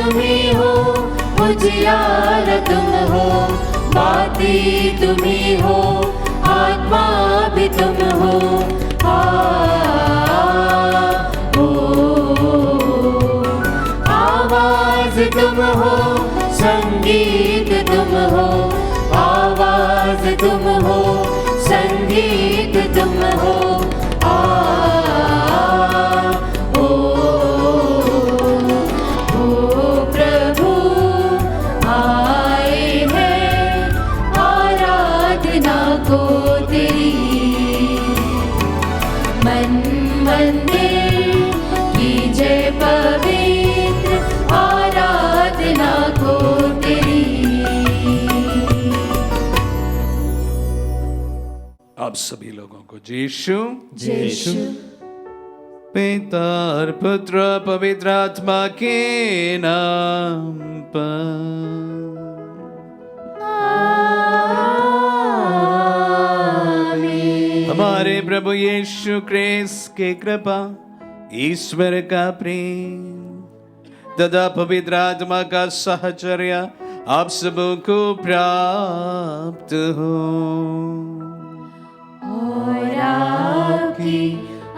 तुम ही हो, उजियारा तुम हो, बाती तुम ही हो, आत्मा भी तुम हो। आवाज तुम हो, संगीत तुम हो, आवाज तुम हो, संगीत तुम हो। प्रभु आए हैं आराधना को तेरी, मन मंदिर की जय पवित्र आराधना को तेरी। आप सभी लोगों को यीशु यीशु पिता और पुत्र पवित्र आत्मा के नाम पर। हमारे प्रभु यीशु क्रिस्त की कृपा, ईश्वर का प्रेम तथा पवित्र आत्मा का साहचर्य आप सबों को प्राप्त हो। और आपकी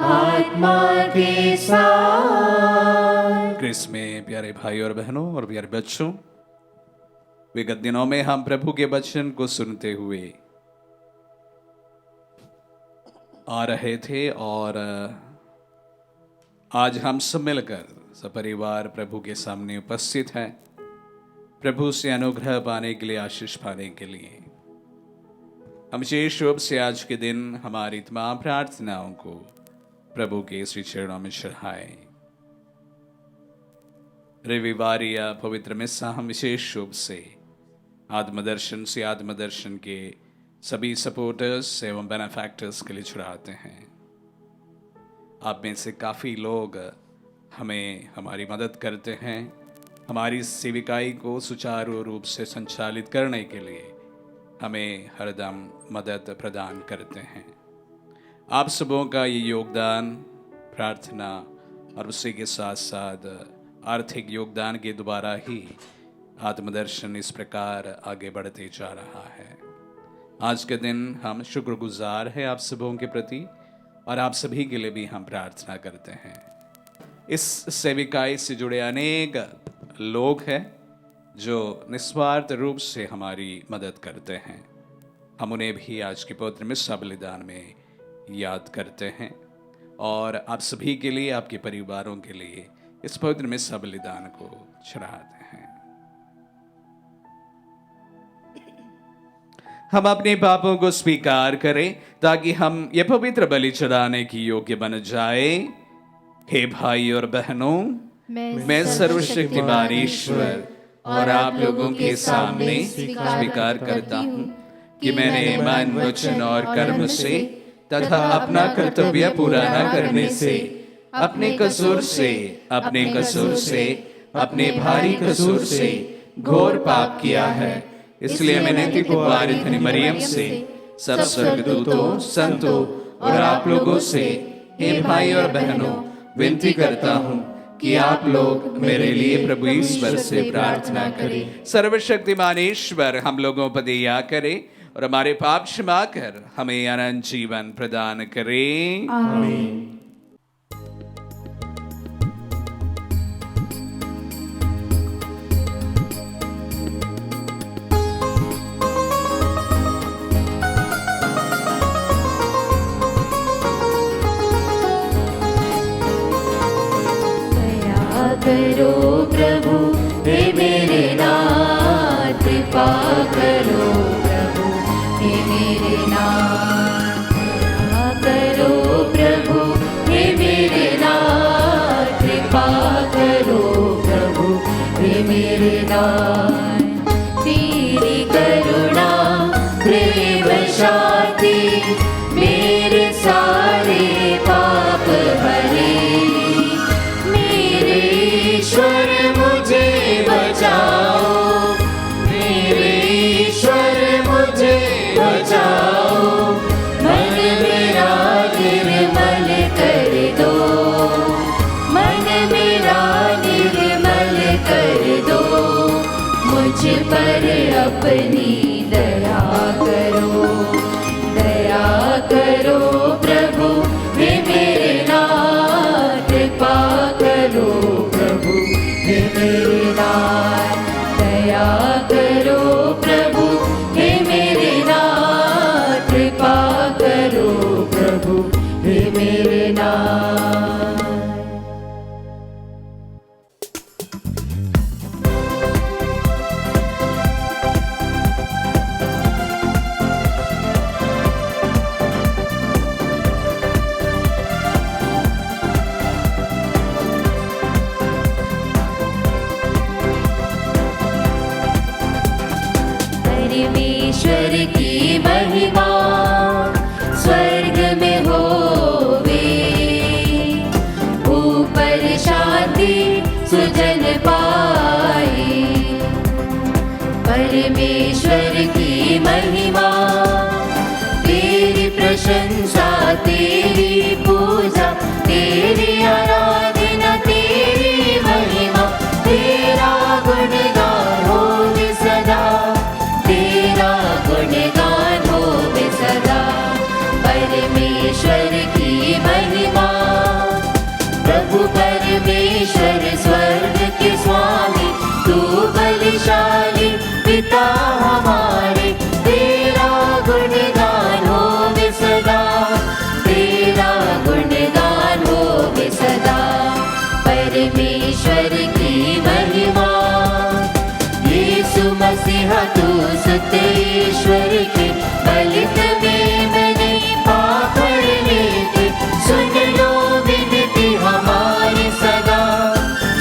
आत्मा के साथ। क्रिस्त में प्यारे भाई और बहनों और प्यारे बच्चों, विगत दिनों में हम प्रभु के वचन को सुनते हुए आ रहे थे और आज हम सब मिलकर सपरिवार प्रभु के सामने उपस्थित हैं, प्रभु से अनुग्रह पाने के लिए, आशीष पाने के लिए। हम विशेष रूप से आज के दिन हमारी तमाम प्रार्थनाओं को प्रभु के श्री चरणों में चढ़ाए। रविवार या पवित्र मिस्सा हम विशेष रूप से आत्मदर्शन से आत्मदर्शन के सभी सपोर्टर्स एवं बेनिफैक्टर्स के लिए चढ़ाते हैं। आप में से काफ़ी लोग हमें हमारी मदद करते हैं, हमारी सेविकाई को सुचारू रूप से संचालित करने के लिए हमें हरदम मदद प्रदान करते हैं। आप सबों का ये योगदान, प्रार्थना और उसी के साथ साथ आर्थिक योगदान के द्वारा ही आत्मदर्शन इस प्रकार आगे बढ़ते जा रहा है। आज के दिन हम शुक्रगुजार हैं आप सबों के प्रति और आप सभी के लिए भी हम प्रार्थना करते हैं। इस सेविकाई से जुड़े अनेक लोग हैं जो निस्वार्थ रूप से हमारी मदद करते हैं। हम उन्हें भी आज की पवित्र मिस्सा बलिदान में याद करते हैं और आप सभी के लिए, आपके परिवारों के लिए इस पवित्र मिस्सा बलिदान को चढ़ाते हैं। हम अपने पापों को स्वीकार करें ताकि हम ये पवित्र बलि चढ़ाने की योग्य बन जाए। हे भाई और बहनों, मैं सर्वशक्तिमान ईश्वर और आप लोगों के सामने स्वीकार करता हूँ कि मैंने मन, वचन और कर्म से तथा अपना कर्तव्य पूरा न करने से, अपने कसूर से, अपने भारी कसूर से घोर पाप किया है। इसलिए मैंने नित्य कुमारी धनी मरियम से, सब स्वर्गदूतों, संतों और आप लोगों से, हे भाई और बहनों, विनती करता हूँ कि आप लोग मेरे लिए प्रभु ईश्वर से प्रार्थना करें। सर्वशक्तिमान ईश्वर हम लोगों पर दया करे और हमारे पाप क्षमा कर हमें अनंत जीवन प्रदान करे। आमीन। करो प्रभु हे मेरे नाथ, कृपा करो प्रभु हे मेरे नाथ, करो प्रभु हे मेरे नाथ, कृपा करो प्रभु हे मेरे नाथ। तेरी करुणा प्रेम शांति मेरे सारे पाप हरे। ईश्वर मुझे बचाओ, मेरे ईश्वर मुझे बचाओ, मन मेरा निर्मल कर दो, मन मेरा निर्मल कर परमेश्वर स्वर्ग के स्वामी, तू बलशाली पिता हमारे, तेरा गुणगान होवे सदा, तेरा गुणगान होवे सदा। परमेश्वर की महिमा, यीशु मसीहा तू सुत ईश्वर के, बलित में मैंने पाप लेके, सुन लो विनती हमारी सदा,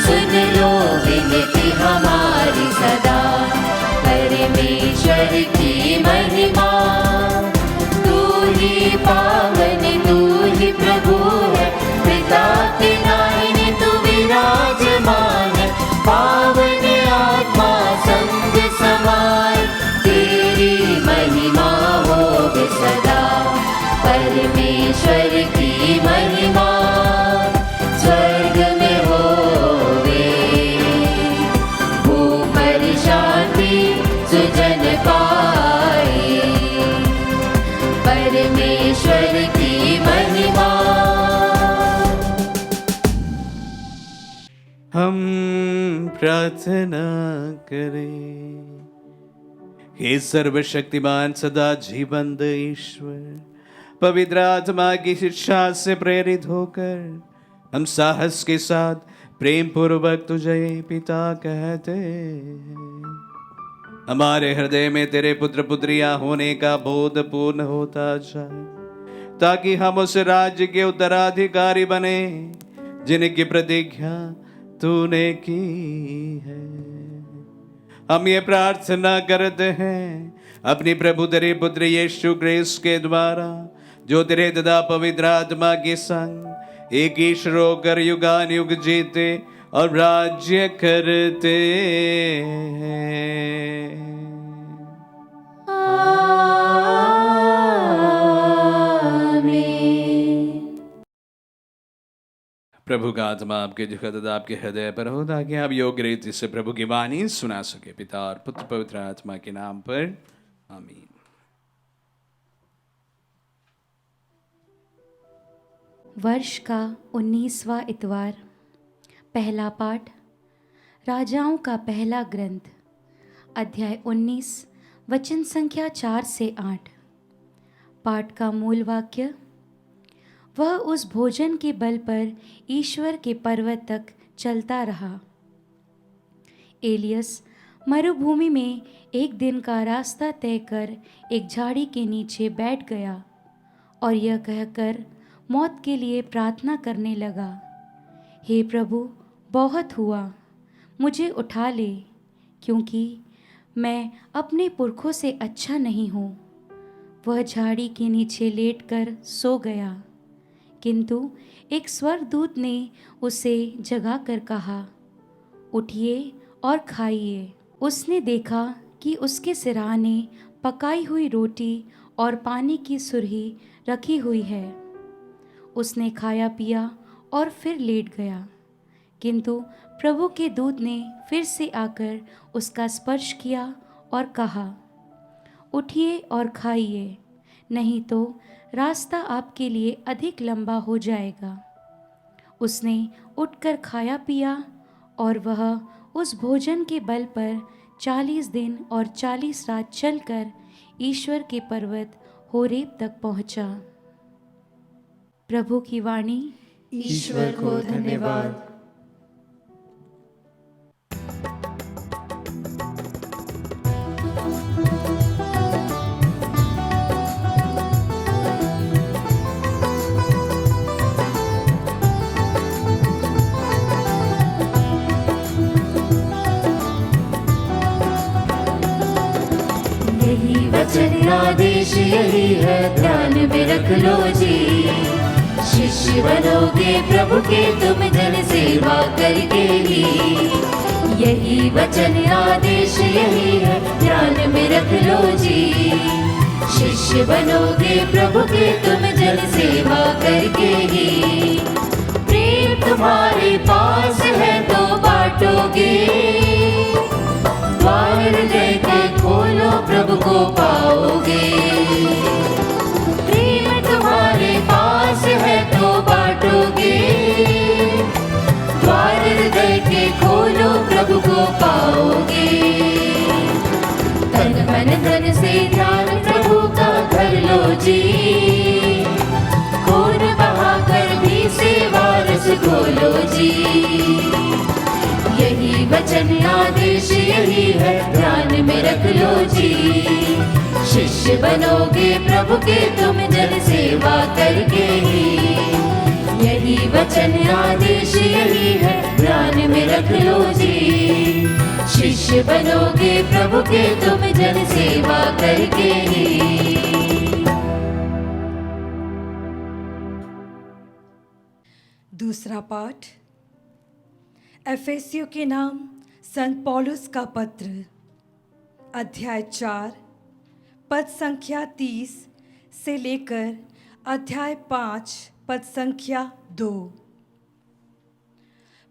सुन लो विनती हमारी सदा। परमेश्वर की महिमा, तू ही पावन तू ही प्रभु है, पिता के दाहिने तू विराजमान है, पावन आत्मा संग समाए, तेरी महिमा होवे सदा। परमेश्वर की महिमा स्वर्ग में होवे, भूपर शांति सुजन पाए, परमेश्वर की महिमा। हम प्रार्थना करें। हे सर्वशक्तिमान सदा जीवंत ईश्वर, पवित्र आत्मा की शिक्षा से प्रेरित होकर हम साहस के साथ प्रेम पूर्वक तुझे पिता कहते हैं। हमारे हृदय में तेरे पुत्र पुत्रियां होने का बोध पूर्ण होता जाए, ताकि हम उस राज्य के उत्तराधिकारी बने जिनकी प्रतिज्ञा तूने की है। हम ये प्रार्थना करते हैं अपनी प्रभु तेरे पुत्र यीशु क्रिस्त के द्वारा, जो तेरे तथा पवित्र आत्मा के संग एक ईश्वर होकर युगान युग जीते और राज्य करते हैं। प्रभु का आत्मा आपके तथा आपके हृदय पर हो, ताकि आप योग्य रीति से प्रभु की वाणी सुना सके। पिता और पुत्र पवित्र आत्मा के नाम पर आमीन। वर्ष का 19वां इतवार। पहला पाठ राजाओं का पहला ग्रंथ, अध्याय 19, वचन संख्या 4 से 8। पाठ का मूल वाक्य, वह उस भोजन के बल पर ईश्वर के पर्वत तक चलता रहा। एलियस मरुभूमि में एक दिन का रास्ता तय कर एक झाड़ी के नीचे बैठ गया और यह कहकर मौत के लिए प्रार्थना करने लगा, हे प्रभु, बहुत हुआ, मुझे उठा ले, क्योंकि मैं अपने पुरखों से अच्छा नहीं हूँ। वह झाड़ी के नीचे लेटकर सो गया, किंतु एक स्वर्गदूत ने उसे जगाकर कहा, उठिए और खाइए। उसने देखा कि उसके सिरहाने पकाई हुई रोटी और पानी की सुरही रखी हुई है। उसने खाया पिया और फिर लेट गया, किंतु प्रभु के दूत ने फिर से आकर उसका स्पर्श किया और कहा, उठिए और खाइए, नहीं तो रास्ता आपके लिए अधिक लंबा हो जाएगा। उसने उठकर खाया पिया और वह उस भोजन के बल पर 40 दिन और 40 रात चलकर ईश्वर के पर्वत होरेब तक पहुंचा। प्रभु की वाणी। ईश्वर को धन्यवाद। वचन आदेश यही है, ध्यान में रख लो जी। शिष्य बनोगे प्रभु के तुम, जन सेवा करके ही। यही वचन आदेश यही है, ध्यान में रख लो जी। शिष्य बनोगे प्रभु के तुम, जन सेवा करके ही। प्रेम तुम्हारे पास है तो बांटोगे, द्वार हृदय के खोलो प्रभु को पाओगे। प्रेम तुम्हारे पास है तो बांटोगे, द्वार जी। यही वचन आदेश यही है, ध्यान में रख लो जी। शिष्य बनोगे प्रभु के तुम जन सेवा करके ही। यही वचन आदेश यही है, ध्यान में रख लो जी। शिष्य बनोगे प्रभु के तुम जन सेवा करके ही। दूसरा पाठ एफेसियों के नाम संत पौलुस का पत्र, अध्याय 4 पद संख्या 30 से लेकर अध्याय 5 पद संख्या 2।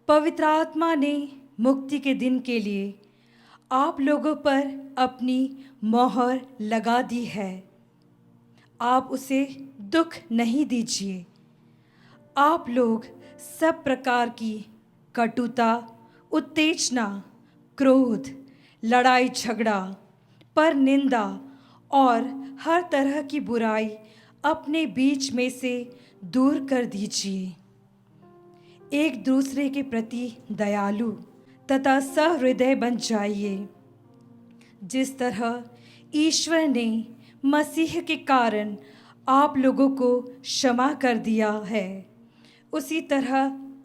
पवित्र आत्मा ने मुक्ति के दिन के लिए आप लोगों पर अपनी मोहर लगा दी है। आप उसे दुख नहीं दीजिए। आप लोग सब प्रकार की कटुता, उत्तेजना, क्रोध, लड़ाई झगड़ा, पर निंदा और हर तरह की बुराई अपने बीच में से दूर कर दीजिए। एक दूसरे के प्रति दयालु तथा सहृदय बन जाइए। जिस तरह ईश्वर ने मसीह के कारण आप लोगों को क्षमा कर दिया है, उसी तरह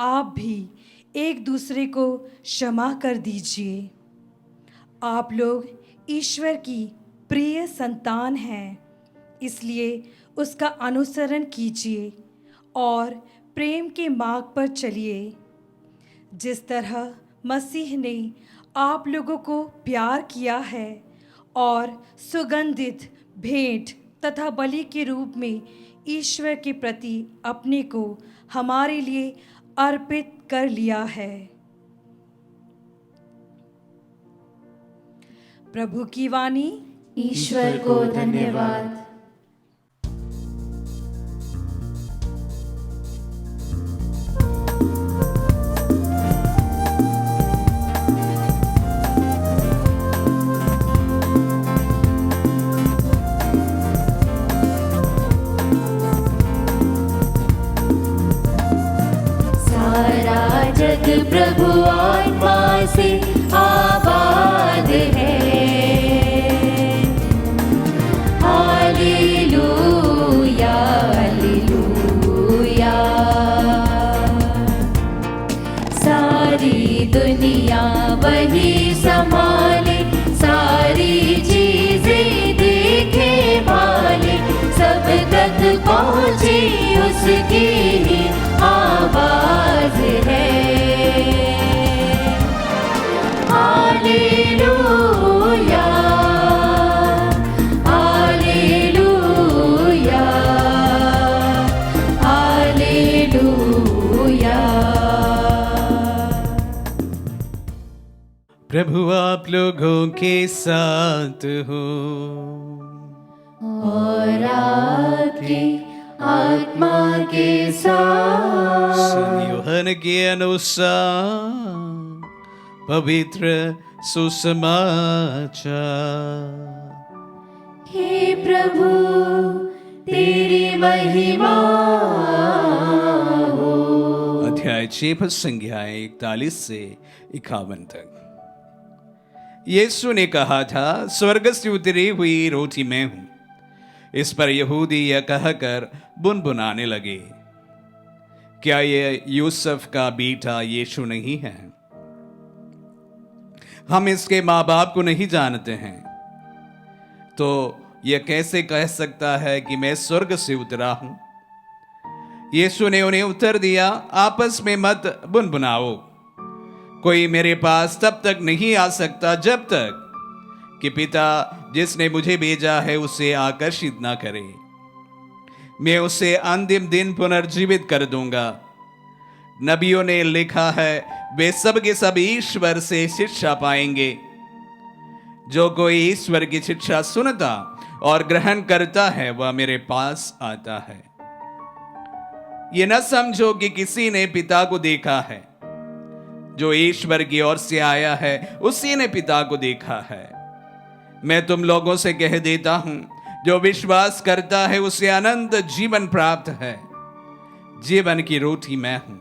आप भी एक दूसरे को क्षमा कर दीजिए। आप लोग ईश्वर की प्रिय संतान हैं, इसलिए उसका अनुसरण कीजिए और प्रेम के मार्ग पर चलिए। जिस तरह मसीह ने आप लोगों को प्यार किया है और सुगंधित भेंट तथा बलि के रूप में ईश्वर के प्रति अपने को हमारे लिए अर्पित कर लिया है। प्रभु की वाणी। ईश्वर को धन्यवाद। जग प्रभु आत्मा से आबाद है। Hallelujah hallelujah. सारी दुनिया वही संभाले, सारी चीजें देखे भाले, सब तक पहुँची उसकी ही आवाज है। Hallelujah hallelujah hallelujah. प्रभु आप लोगों के साथ हो और आपकी आत्मा के साथ। संत यूहन्ना के अनुसार पवित्र सुसमाचार। हे प्रभु तेरी महिमा हो। अध्याय 6 पद संख्याएं 41 से 51 तक। यीशु ने कहा था, स्वर्ग से उतरी हुई रोटी मैं हूं। इस पर यहूदी यह कहकर बुनबुनाने लगे, क्या ये यूसुफ का बेटा यीशु नहीं है? हम इसके माँ बाप को नहीं जानते हैं, तो यह कैसे कह सकता है कि मैं स्वर्ग से उतरा हूं? यीशु ने उन्हें उत्तर दिया, आपस में मत बुनबुनाओ। कोई मेरे पास तब तक नहीं आ सकता जब तक कि पिता जिसने मुझे भेजा है उसे आकर्षित ना करे। मैं उसे अंतिम दिन पुनर्जीवित कर दूंगा। नबियों ने लिखा है, वे सब के सब ईश्वर से शिक्षा पाएंगे। जो कोई ईश्वर की शिक्षा सुनता और ग्रहण करता है वह मेरे पास आता है। ये न समझो कि किसी ने पिता को देखा है। जो ईश्वर की ओर से आया है उसी ने पिता को देखा है। मैं तुम लोगों से कह देता हूं, जो विश्वास करता है उसे अनंत जीवन प्राप्त है। जीवन की रोटी मैं हूं।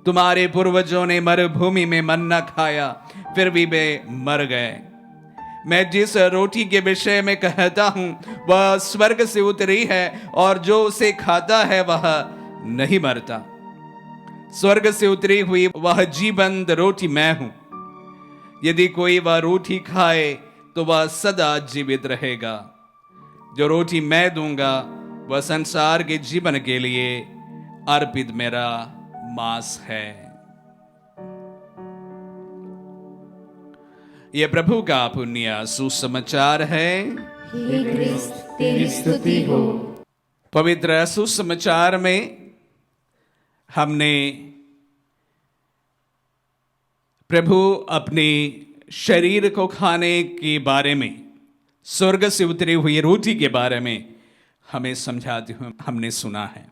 तुम्हारे पूर्वजों ने मरुभूमि में मन्ना खाया, फिर भी वे मर गए। मैं जिस रोटी के विषय में कहता हूं वह स्वर्ग से उतरी है, और जो उसे खाता है वह नहीं मरता। स्वर्ग से उतरी हुई वह जीवंत रोटी मैं हूं। यदि कोई वह रोटी खाए तो वह सदा जीवित रहेगा। जो रोटी मैं दूंगा वह संसार के जीवन के लिए अर्पित मेरा मांस है। यह प्रभु का पुण्य सुसमाचार है। हे क्रिस्त तेरी स्तुति हो। पवित्र सुसमाचार में हमने प्रभु अपने शरीर को खाने के बारे में, स्वर्ग से उतरी हुई रोटी के बारे में हमें समझाते हुए हमने सुना है।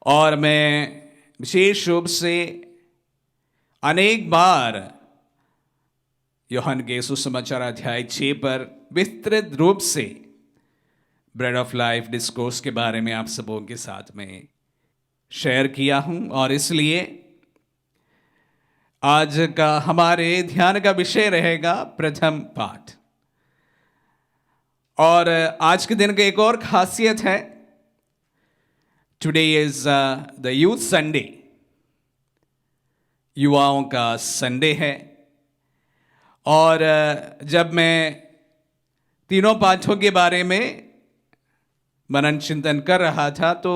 और मैं विशेष रूप से अनेक बार यूहन्ना के सुसमाचार अध्याय 6 पर विस्तृत रूप से ब्रेड ऑफ लाइफ डिस्कोर्स के बारे में आप सबों के साथ में शेयर किया हूं। और इसलिए आज का हमारे ध्यान का विषय रहेगा प्रथम पाठ। और आज के दिन का एक और खासियत है, today is the youth Sunday, युवाओं का संडे है। और जब मैं तीनों पाठों के बारे में मनन चिंतन कर रहा था तो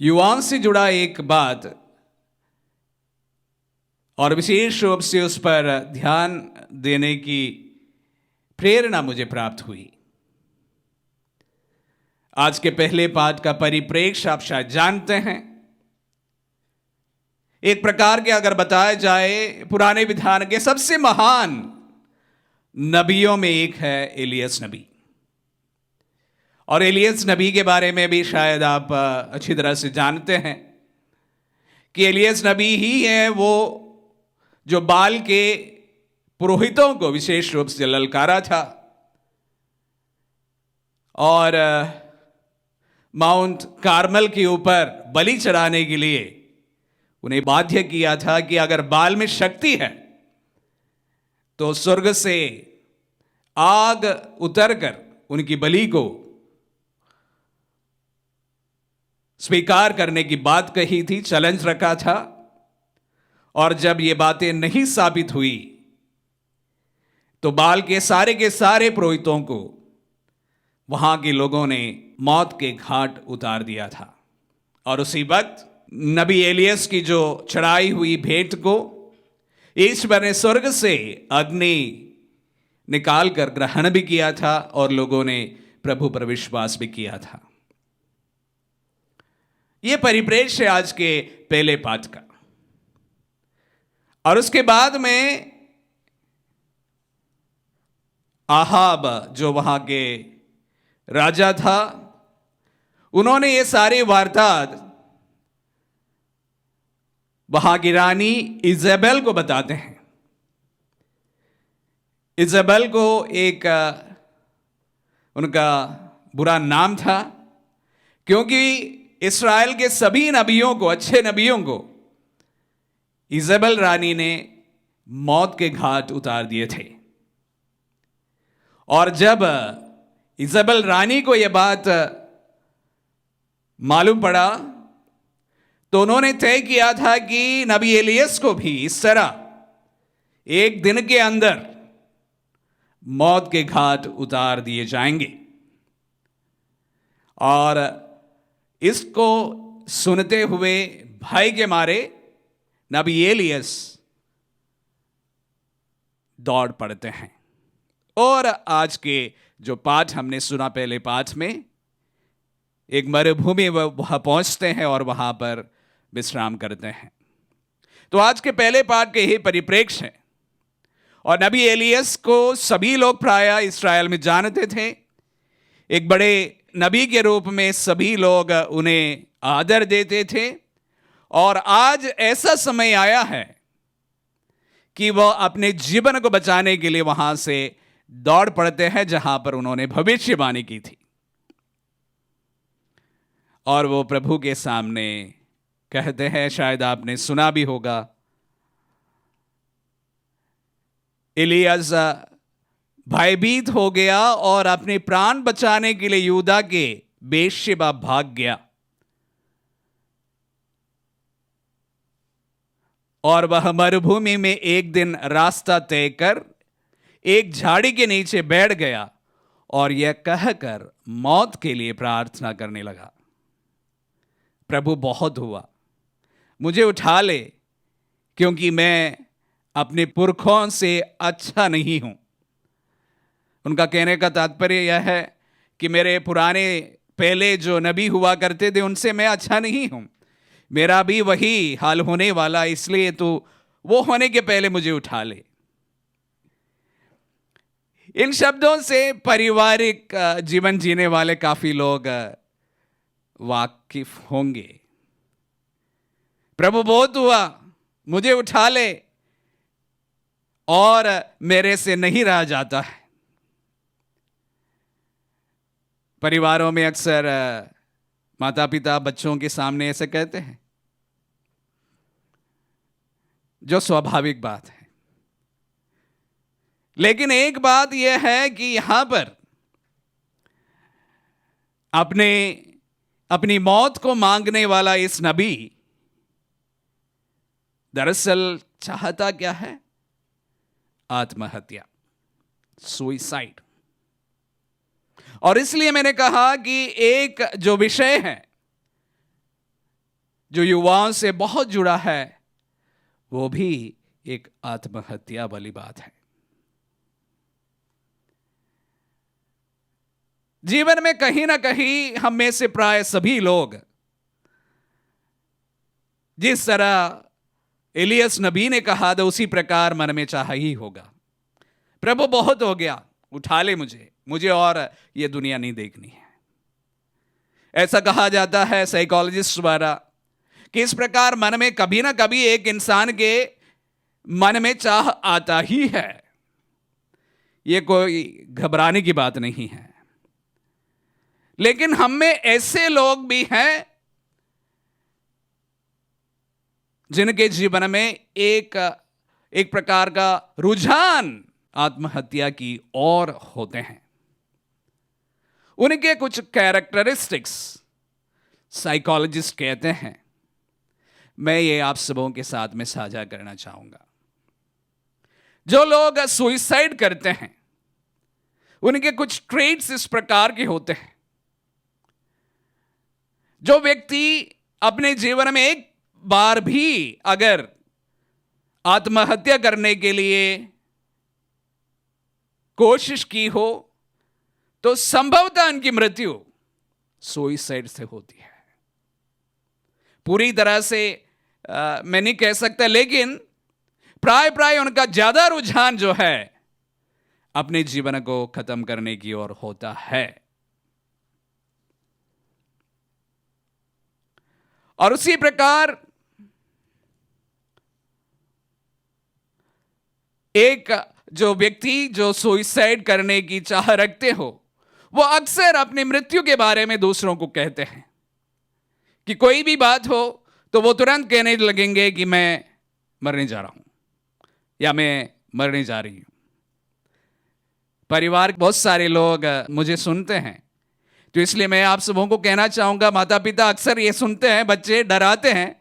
युवाओं से जुड़ा एक बात और विशेष रूप से उस पर ध्यान देने की प्रेरणा मुझे प्राप्त हुई। आज के पहले पाठ का परिप्रेक्ष्य आप शायद जानते हैं। एक प्रकार के अगर बताया जाए, पुराने विधान के सबसे महान नबियों में एक है एलियस नबी। और एलियस नबी के बारे में भी शायद आप अच्छी तरह से जानते हैं कि एलियस नबी ही है वो जो बाल के पुरोहितों को विशेष रूप से ललकारा था और माउंट कार्मल के ऊपर बलि चढ़ाने के लिए उन्हें बाध्य किया था कि अगर बाल में शक्ति है तो स्वर्ग से आग उतरकर उनकी बलि को स्वीकार करने की बात कही थी, चैलेंज रखा था। और जब ये बातें नहीं साबित हुई तो बाल के सारे पुरोहितों को वहां के लोगों ने मौत के घाट उतार दिया था। और उसी वक्त नबी एलियस की जो चढ़ाई हुई भेंट को ईश्वर ने स्वर्ग से अग्नि निकाल कर ग्रहण भी किया था और लोगों ने प्रभु पर विश्वास भी किया था। यह परिप्रेक्ष्य आज के पहले पाठ का। और उसके बाद में आहाब जो वहां के राजा था, उन्होंने ये सारी वारदात वहां की रानी इजेबेल को बताते हैं। इजेबेल को एक उनका बुरा नाम था क्योंकि इस्राएल के सभी नबियों को, अच्छे नबियों को इजेबेल रानी ने मौत के घाट उतार दिए थे। और जब इजेबेल रानी को यह बात मालूम पड़ा तो उन्होंने तय किया था कि नबी एलियस को भी इस तरह एक दिन के अंदर मौत के घाट उतार दिए जाएंगे। और इसको सुनते हुए भय के मारे नबी एलियस दौड़ पड़ते हैं। और आज के जो पाठ हमने सुना पहले पाठ में, एक मरुभूमि वहां पहुंचते हैं और वहां पर विश्राम करते हैं। तो आज के पहले पाठ के ही परिप्रेक्ष्य है। और नबी एलियस को सभी लोग प्रायः इस्राएल में जानते थे। एक बड़े नबी के रूप में सभी लोग उन्हें आदर देते थे। और आज ऐसा समय आया है कि वह अपने जीवन को बचाने के लिए वहां से दौड़ पड़ते हैं जहां पर उन्होंने भविष्यवाणी की थी। और वो प्रभु के सामने कहते हैं, शायद आपने सुना भी होगा, एलियाजा भयभीत हो गया और अपने प्राण बचाने के लिए यहूदा के बेर्शेबा भाग गया और वह मरुभूमि में एक दिन रास्ता तय कर एक झाड़ी के नीचे बैठ गया और यह कहकर मौत के लिए प्रार्थना करने लगा, प्रभु बहुत हुआ, मुझे उठा ले, क्योंकि मैं अपने पुरखों से अच्छा नहीं हूं। उनका कहने का तात्पर्य यह है कि मेरे पुराने पहले जो नबी हुआ करते थे उनसे मैं अच्छा नहीं हूं, मेरा भी वही हाल होने वाला, इसलिए तो वो होने के पहले मुझे उठा ले। इन शब्दों से पारिवारिक जीवन जीने वाले काफी लोग वाकिफ होंगे। प्रभु बहुत हुआ, मुझे उठा ले, और मेरे से नहीं रहा जाता है। परिवारों में अक्सर माता पिता बच्चों के सामने ऐसे कहते हैं, जो स्वाभाविक बात है। लेकिन एक बात यह है कि यहां पर अपनी मौत को मांगने वाला इस नबी दरअसल चाहता क्या है? आत्महत्या, सुइसाइड। और इसलिए मैंने कहा कि एक जो विषय है जो युवाओं से बहुत जुड़ा है, वो भी एक आत्महत्या वाली बात है। जीवन में कहीं ना कहीं हम में से प्राय सभी लोग जिस तरह एलियस नबी ने कहा था उसी प्रकार मन में चाहा ही होगा, प्रभु बहुत हो गया, उठा ले मुझे और ये दुनिया नहीं देखनी है। ऐसा कहा जाता है साइकोलॉजिस्ट द्वारा कि इस प्रकार मन में कभी ना कभी एक इंसान के मन में चाह आता ही है। ये कोई घबराने की बात नहीं है। लेकिन हम में ऐसे लोग भी हैं जिनके जीवन में एक प्रकार का रुझान आत्महत्या की ओर होते हैं। उनके कुछ कैरेक्टरिस्टिक्स साइकोलॉजिस्ट कहते हैं, मैं ये आप सबों के साथ में साझा करना चाहूंगा। जो लोग सुइसाइड करते हैं उनके कुछ ट्रेट्स इस प्रकार के होते हैं। जो व्यक्ति अपने जीवन में एक बार भी अगर आत्महत्या करने के लिए कोशिश की हो तो संभवतः उनकी मृत्यु सुइसाइड से होती है। पूरी तरह से मैं नहीं कह सकता, लेकिन प्राय उनका ज्यादा रुझान जो है अपने जीवन को खत्म करने की ओर होता है। और उसी प्रकार एक जो व्यक्ति जो सुइसाइड करने की चाह रखते हो, वो अक्सर अपनी मृत्यु के बारे में दूसरों को कहते हैं कि कोई भी बात हो तो वो तुरंत कहने लगेंगे कि मैं मरने जा रहा हूं या मैं मरने जा रही हूं। परिवार के बहुत सारे लोग मुझे सुनते हैं, तो इसलिए मैं आप सबों को कहना चाहूंगा, माता पिता अक्सर ये सुनते हैं, बच्चे डराते हैं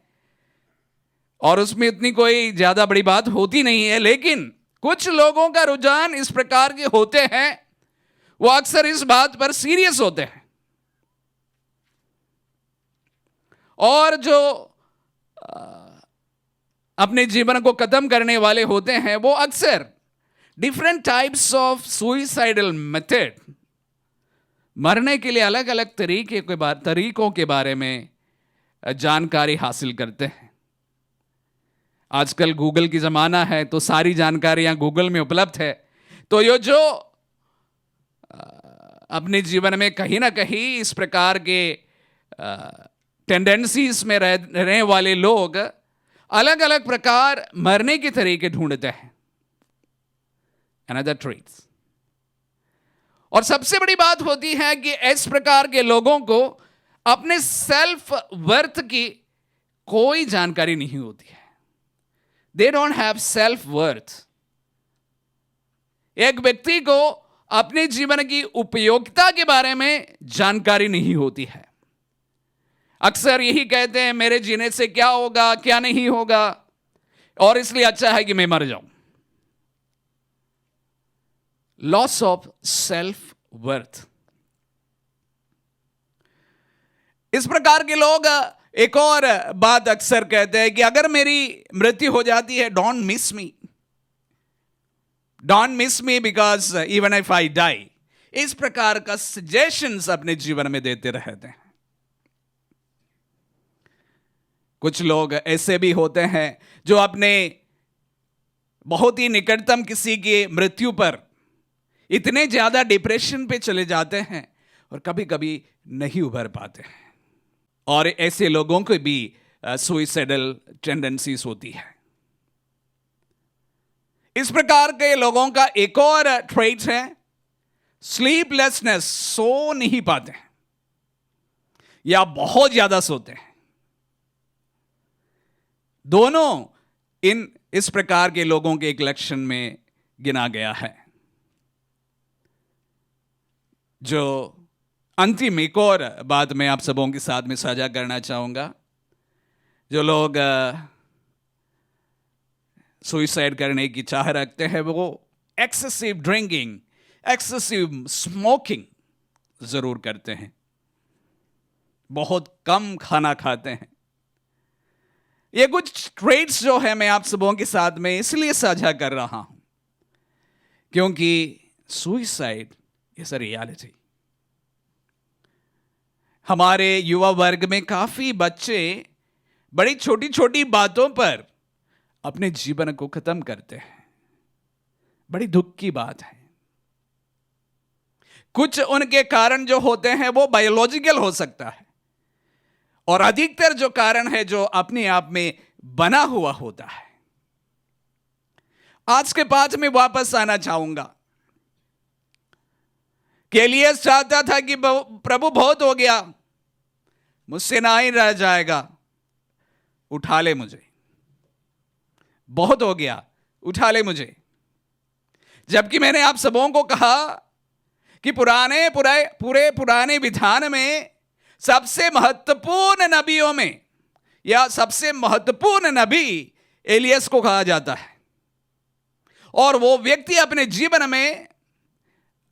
और उसमें इतनी कोई ज्यादा बड़ी बात होती नहीं है। लेकिन कुछ लोगों का रुझान इस प्रकार के होते हैं, वो अक्सर इस बात पर सीरियस होते हैं। और जो अपने जीवन को खत्म करने वाले होते हैं, वो अक्सर different types of suicidal method, मरने के लिए अलग अलग तरीकों के बारे में जानकारी हासिल करते हैं। आजकल गूगल की ज़माना है तो सारी जानकारियां गूगल में उपलब्ध है। तो ये जो अपने जीवन में कहीं ना कहीं इस प्रकार के टेंडेंसीज में रहने वाले लोग अलग अलग प्रकार मरने के तरीके ढूंढते हैं, अनदर ट्रेट्स। और सबसे बड़ी बात होती है कि इस प्रकार के लोगों को अपने सेल्फ वर्थ की कोई जानकारी नहीं होती है। They don't have self worth. एक व्यक्ति को अपने जीवन की उपयोगिता के बारे में जानकारी नहीं होती है। अक्सर यही कहते हैं, मेरे जीने से क्या होगा, क्या नहीं होगा, और इसलिए अच्छा है कि मैं मर जाऊं। Loss of self worth. इस प्रकार के लोग एक और बात अक्सर कहते हैं कि अगर मेरी मृत्यु हो जाती है, don't miss me, don't miss me because even if I die. इस प्रकार का सजेशंस अपने जीवन में देते रहते हैं। कुछ लोग ऐसे भी होते हैं जो अपने बहुत ही निकटतम किसी की मृत्यु पर इतने ज्यादा डिप्रेशन पे चले जाते हैं और कभी कभी नहीं उभर पाते हैं। और ऐसे लोगों को भी सुइसाइडल टेंडेंसीज होती है। इस प्रकार के लोगों का एक और ट्रेट है स्लीपलेसनेस। सो नहीं पाते हैं या बहुत ज्यादा सोते हैं। दोनों इस प्रकार के लोगों के एक लक्षण में गिना गया है। जो अंतिम एक और बात मैं आप सबों के साथ में साझा करना चाहूंगा। जो लोग सुइसाइड करने की चाह रखते हैं वो एक्सेसिव ड्रिंकिंग, एक्सेसिव स्मोकिंग जरूर करते हैं, बहुत कम खाना खाते हैं। ये कुछ ट्रेट्स जो है मैं आप सबों के साथ में इसलिए साझा कर रहा हूं क्योंकि सुइसाइड इज अ रियलिटी। हमारे युवा वर्ग में काफी बच्चे बड़ी छोटी छोटी बातों पर अपने जीवन को खत्म करते हैं। बड़ी दुख की बात है। कुछ उनके कारण जो होते हैं वो बायोलॉजिकल हो सकता है और अधिकतर जो कारण है जो अपने आप में बना हुआ होता है। आज के पाठ में वापस आना चाहूंगा कि एलियस चाहता था कि प्रभु बहुत हो गया, मुझसे ना ही रह जाएगा, उठा ले मुझे, बहुत हो गया, उठा ले मुझे। जबकि मैंने आप सबों को कहा कि पूरे पुराने विधान में सबसे महत्वपूर्ण नबियों में या सबसे महत्वपूर्ण नबी एलियस को कहा जाता है और वो व्यक्ति अपने जीवन में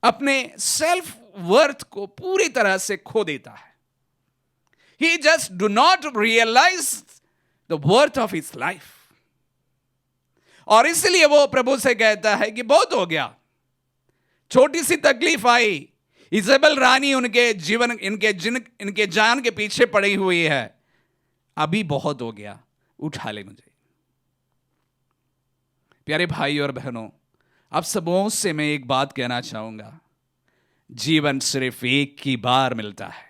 अपने सेल्फ वर्थ को पूरी तरह से खो देता है। He just do not realize the worth of his life। और इसलिए वो प्रभु से कहता है कि बहुत हो गया, छोटी सी तकलीफ आई, इजेबल रानी उनके जीवन इनके जान के पीछे पड़ी हुई है, अभी बहुत हो गया, उठा ले मुझे। प्यारे भाई और बहनों, आप सबों से मैं एक बात कहना चाहूंगा, जीवन सिर्फ एक ही बार मिलता है।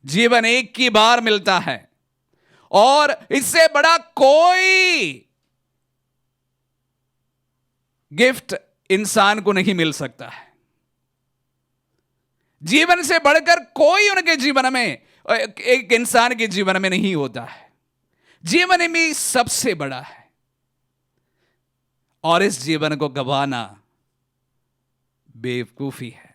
जीवन एक ही बार मिलता है और इससे बड़ा कोई गिफ्ट इंसान को नहीं मिल सकता है। जीवन से बढ़कर कोई उनके जीवन में, एक इंसान के जीवन में नहीं होता है। जीवन में सबसे बड़ा है और इस जीवन को गंवाना बेवकूफी है।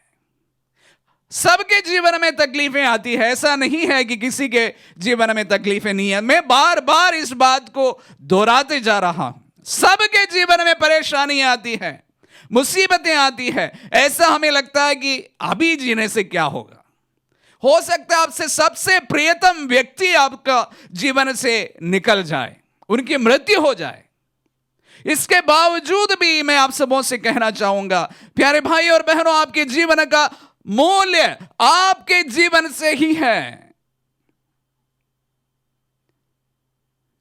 सबके जीवन में तकलीफें आती है, ऐसा नहीं है कि किसी के जीवन में तकलीफें नहीं है। मैं बार बार इस बात को दोहराते जा रहा हूं। सबके जीवन में परेशानी आती है, मुसीबतें आती है। ऐसा हमें लगता है कि अभी जीने से क्या होगा। हो सकता है आपसे सबसे प्रियतम व्यक्ति आपका जीवन से निकल जाए, उनकी मृत्यु हो जाए। इसके बावजूद भी मैं आप सबों से कहना चाहूंगा, प्यारे भाई और बहनों, आपके जीवन का मूल्य आपके जीवन से ही है।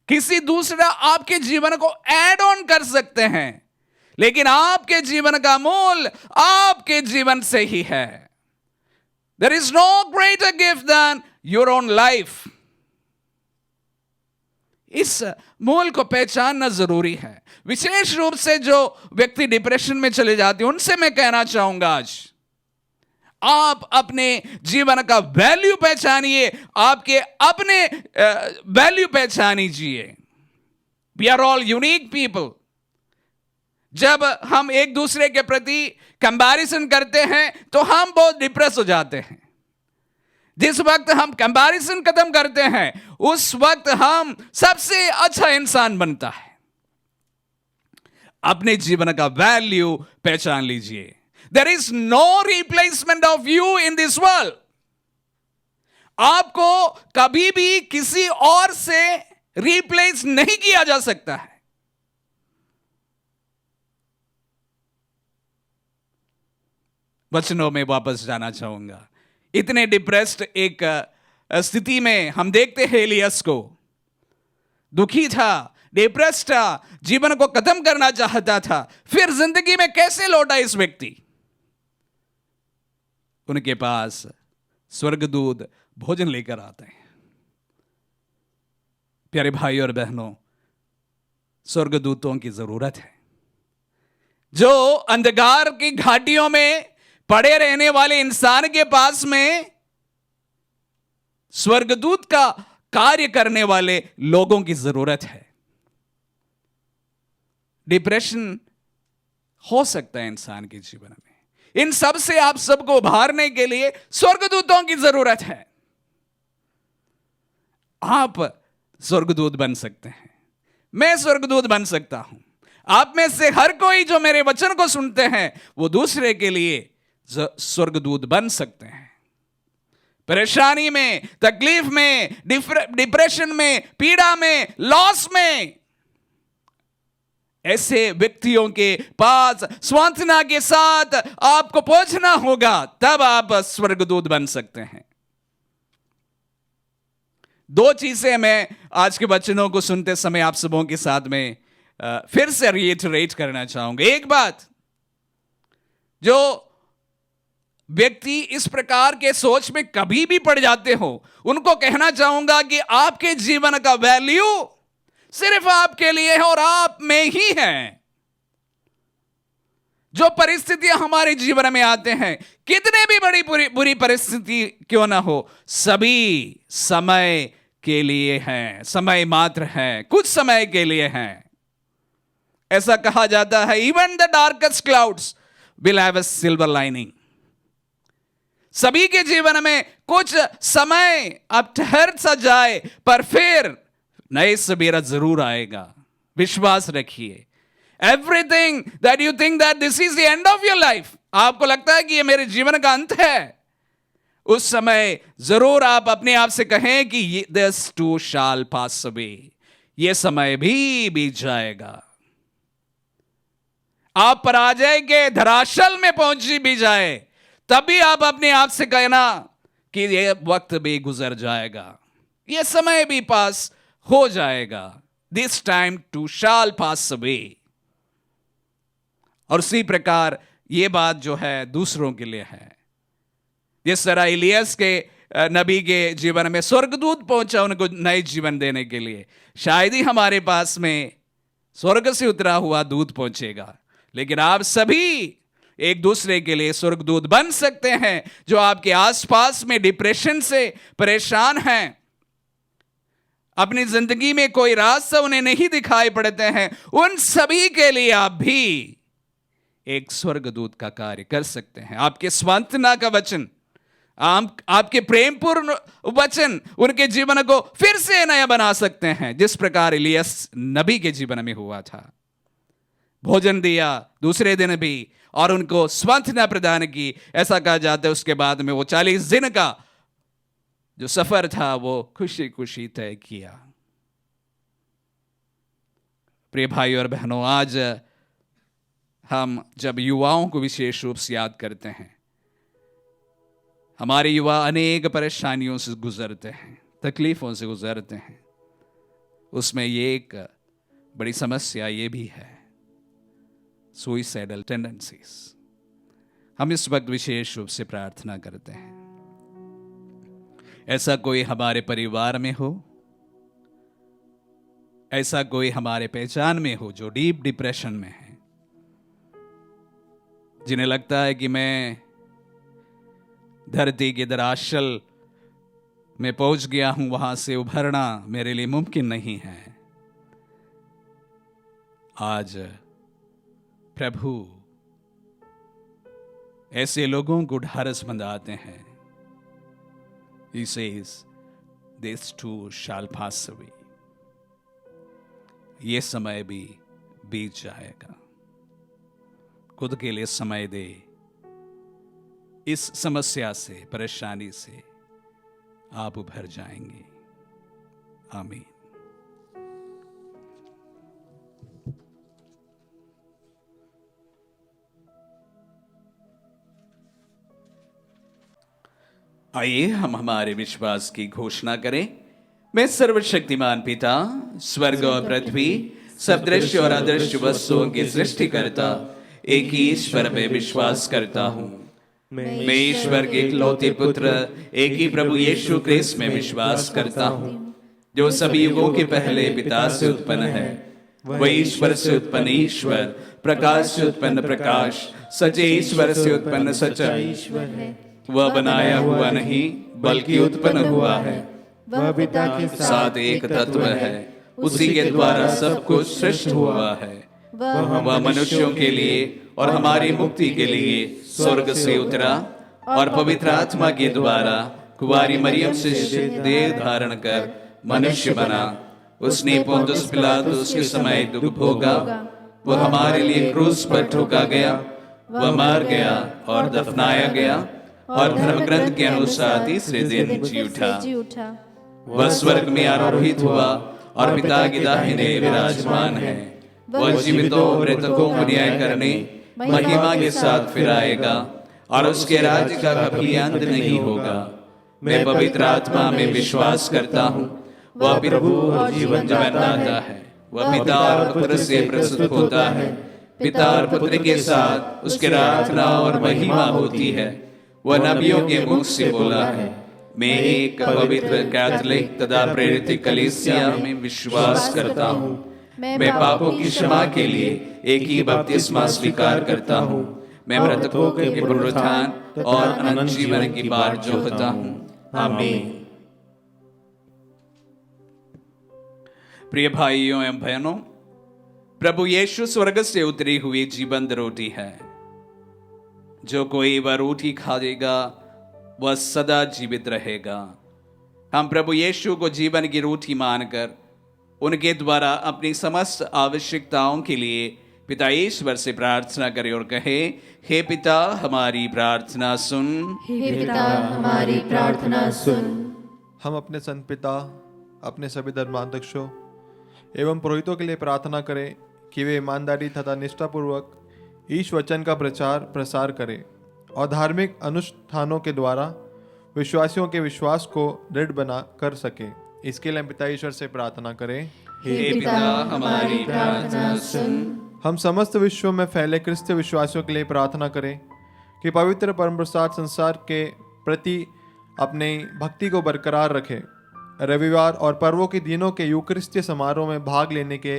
किसी दूसरा आपके जीवन को ऐड ऑन कर सकते हैं, लेकिन आपके जीवन का मूल्य आपके जीवन से ही है। There is no greater gift than your own life। इस मूल को पहचानना जरूरी है। विशेष रूप से जो व्यक्ति डिप्रेशन में चले जाते हैं, उनसे मैं कहना चाहूंगा, आज आप अपने जीवन का वैल्यू पहचानिए, आपके अपने वैल्यू पहचानिए। We are all unique people. जब हम एक दूसरे के प्रति कंपैरिजन करते हैं तो हम बहुत डिप्रेस हो जाते हैं। जिस वक्त हम कंपैरिजन खत्म करते हैं उस वक्त हम सबसे अच्छा इंसान बनता है। अपने जीवन का वैल्यू पहचान लीजिए। There is no replacement of you in this world. आपको कभी भी किसी और से रिप्लेस नहीं किया जा सकता है। वचनों में वापस जाना चाहूंगा। इतने डिप्रेस्ड एक स्थिति में हम देखते हैं एलियस को, दुखी था, डिप्रेस्ड था, जीवन को खत्म करना चाहता था। फिर जिंदगी में कैसे लौटा इस व्यक्ति? उनके पास स्वर्गदूत भोजन लेकर आते हैं। प्यारे भाई और बहनों, स्वर्गदूतों की जरूरत है। जो अंधकार की घाटियों में पड़े रहने वाले इंसान के पास में स्वर्गदूत का कार्य करने वाले लोगों की जरूरत है। डिप्रेशन हो सकता है इंसान के जीवन में। इन सब से आप सबको उभारने के लिए स्वर्गदूतों की जरूरत है। आप स्वर्गदूत बन सकते हैं, मैं स्वर्गदूत बन सकता हूं। आप में से हर कोई जो मेरे वचन को सुनते हैं वो दूसरे के लिए स्वर्गदूत बन सकते हैं। परेशानी में, तकलीफ में, डिप्रेशन में, पीड़ा में, लॉस में, ऐसे व्यक्तियों के पास सांत्वना के साथ आपको पहुंचना होगा, तब आप स्वर्गदूत बन सकते हैं। दो चीजें मैं आज के वचनों को सुनते समय आप सबों के साथ में फिर से रिएटरेट करना चाहूंगा। एक बात, जो व्यक्ति इस प्रकार के सोच में कभी भी पड़ जाते हो, उनको कहना चाहूंगा कि आपके जीवन का वैल्यू सिर्फ आपके लिए है और आप में ही है। जो परिस्थितियां हमारे जीवन में आते हैं, कितने भी बड़ी बुरी परिस्थिति क्यों ना हो, सभी समय के लिए हैं, समय मात्र है, कुछ समय के लिए हैं। ऐसा कहा जाता है, even the darkest clouds will have a silver lining. सभी के जीवन में कुछ समय अब ठहर सा जाए, पर फिर नए सवेरा जरूर आएगा। विश्वास रखिए। Everything that you think that this is the end of your life, आपको लगता है कि ये मेरे जीवन का अंत है, उस समय जरूर आप अपने आप से कहें कि this to shell pass away, ये समय भी बीत जाएगा। आप पराजय के धरातल में पहुंची भी जाए, तब भी आप अपने आप से कहना कि ये वक्त भी गुजर जाएगा, ये समय भी पास हो जाएगा। This time to shell pass away. और उसी प्रकार ये बात जो है दूसरों के लिए है। जिस तरह इलियस के नबी के जीवन में स्वर्गदूत पहुंचा उनको नए जीवन देने के लिए, शायद ही हमारे पास में स्वर्ग से उतरा हुआ दूत पहुंचेगा, लेकिन आप सभी एक दूसरे के लिए स्वर्गदूत बन सकते हैं। जो आपके आसपास में डिप्रेशन से परेशान हैं, अपनी जिंदगी में कोई रास्ता उन्हें नहीं दिखाई पड़ते हैं, उन सभी के लिए आप भी एक स्वर्गदूत का कार्य कर सकते हैं। आपके सांत्वना का वचन, आपके प्रेमपूर्ण वचन उनके जीवन को फिर से नया बना सकते हैं, जिस प्रकार इलियस नबी के जीवन में हुआ था। भोजन दिया दूसरे दिन भी और उनको सांत्वना प्रदान की। ऐसा कहा जाता है उसके बाद में वो 40 दिन का जो सफर था वो खुशी खुशी तय किया। प्रिय भाई और बहनों, आज हम जब युवाओं को विशेष रूप से याद करते हैं, हमारे युवा अनेक परेशानियों से गुजरते हैं, तकलीफों से गुजरते हैं। उसमें ये एक बड़ी समस्या ये भी है, सुइसाइडल टेंडेंसीज। हम इस वक्त विशेष रूप से प्रार्थना करते हैं, ऐसा कोई हमारे परिवार में हो, ऐसा कोई हमारे पहचान में हो जो डीप डिप्रेशन में है, जिन्हें लगता है कि मैं धरती के दराशल में पहुंच गया हूं, वहां से उभरना मेरे लिए मुमकिन नहीं है। आज प्रभु ऐसे लोगों को ढारस बंधाते हैं। He says, this too shall pass away. ये समय भी बीत जाएगा। खुद के लिए समय दे। इस समस्या से, परेशानी से आप उभर जाएंगे। आमीन। आइए हम हमारे विश्वास की घोषणा करें। मैं सर्वशक्तिमान पिता, स्वर्ग और पृथ्वी, सब दृश्य और अदृश्य वस्तुओं की सृष्टिकर्ता एक ही ईश्वर में विश्वास करता हूँ। मैं ईश्वर के इकलौते पुत्र, एक ही प्रभु यीशु क्रिस्त में विश्वास करता हूँ, जो सभी युगों के पहले पिता से उत्पन्न है। वह ईश्वर से उत्पन्न ईश्वर, प्रकाश से उत्पन्न प्रकाश, सच्चे ईश्वर से उत्पन्न सच्चा ईश्वर है। वह बनाया हुआ नहीं बल्कि उत्पन्न हुआ है। वह पिता के साथ एक तत्व है। उसी के द्वारा सब कुछ सृष्ट हुआ है। वह मनुष्यों के लिए और हमारी मुक्ति के लिए स्वर्ग से उतरा और पवित्र आत्मा के द्वारा कुंवारी मरियम से देह धारण कर मनुष्य बना। उसने पोंतुस पिलातुस के समय दुख भोगा। वह हमारे लिए क्रूस पर ठोका गया। वह मर गया और दफनाया गया और धर्म ग्रंथ के अनुसार तीसरे दिन जी उठा। वह स्वर्ग में आरोहित हुआ और पिता की दाहिने विराजमान है। वह जीवितों और मृतकों को न्याय करने महिमा के साथ फिर आएगा और उसके राज्य का कभी अंत नहीं होगा। मैं पवित्र आत्मा में विश्वास करता हूँ। वह प्रभु और जीवन दाता है। वह पिता और पुत्र से प्रस्तुत होता है। पिता और पुत्र के साथ उसके प्रार्थना और महिमा होती है। वह नबियों के मुख से बोला है। मैं एक पवित्र कैथोलिक तथा प्रेरित कलीसिया में विश्वास करता हूँ। मैं पापों की क्षमा के लिए एक ही बपतिस्मा स्वीकार करता हूँ। मैं मृतकों के पुनरुत्थान और अनंत जीवन की बाट जोहता हूँ। आमीन। प्रिय भाइयों एवं बहनों, प्रभु यीशु स्वर्ग से उतरी हुई जीवंत रोटी है। जो कोई वह रोटी खाएगा वह सदा जीवित रहेगा। हम प्रभु यीशु को जीवन की रोटी मानकर उनके द्वारा अपनी समस्त आवश्यकताओं के लिए पिता ईश्वर से प्रार्थना करें और कहे, हे पिता हमारी प्रार्थना सुन। हे पिता हमारी प्रार्थना सुन। हम अपने संत पिता, अपने सभी धर्माध्यक्षों एवं पुरोहितों के लिए प्रार्थना करें कि वे ईमानदारी तथा निष्ठापूर्वक ईश वचन का प्रचार प्रसार करें और धार्मिक अनुष्ठानों के द्वारा विश्वासियों के विश्वास को दृढ़ बना कर सके। इसके लिए हम पिता ईश्वर से प्रार्थना करें, हे पिता हमारी प्रार्थना सुन। हम समस्त विश्व में फैले क्रिस्तीय विश्वासियों के लिए प्रार्थना करें कि पवित्र परम प्रसाद संसार के प्रति अपनी भक्ति को बरकरार रखें। रविवार और पर्वों के दिनों के यूकरिस्तीय समारोह में भाग लेने के